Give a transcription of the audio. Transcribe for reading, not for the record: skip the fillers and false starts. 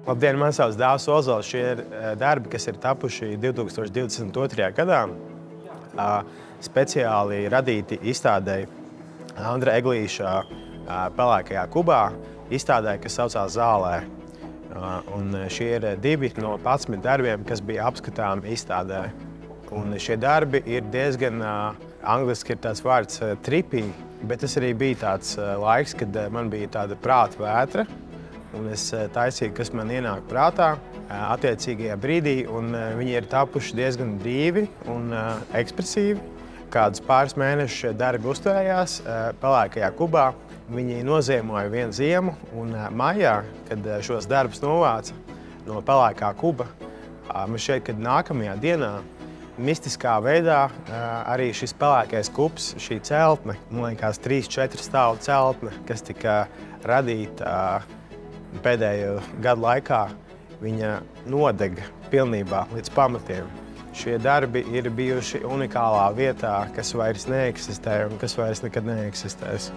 Labdien, man sauc Dāvis Ozols. Šie ir darbi, kas ir tapuši 2022. gadā, speciāli radīti izstādei Andra Eglīša Pelēkajā kubā, izstādē, kas saucās Zālē. Un šie ir 2 no 11 darbiem, kas bija apskatāmi izstādē. Un šie darbi ir diezgan, angliski ir tāds vārds trippy, bet tas arī bija tāds laiks, kad man bija tāda prāta vētra. Un es taisīju, kas man ienāk prātā attiecīgajā brīdī, un viņi ir tapuši diezgan brīvi un ekspresīvi. Kādus pāris mēnešus šie darbi uzturējās Pelēkajā kubā. Viņi noziemoja vienu ziemu, un maijā, kad šos darbus novāca no Pelēkā kuba, man šķiet, ka nākamajā dienā mistiskā veidā arī šis pelēkais kubs, šī celtne, man liekas 3-4 stāvu celtne, kas tika radīta pēdējo gadu laikā, viņa nodega pilnībā līdz pamatiem. Šie darbi ir bijuši unikālā vietā, kas vairs neeksistē un kas vairs nekad neeksistēs.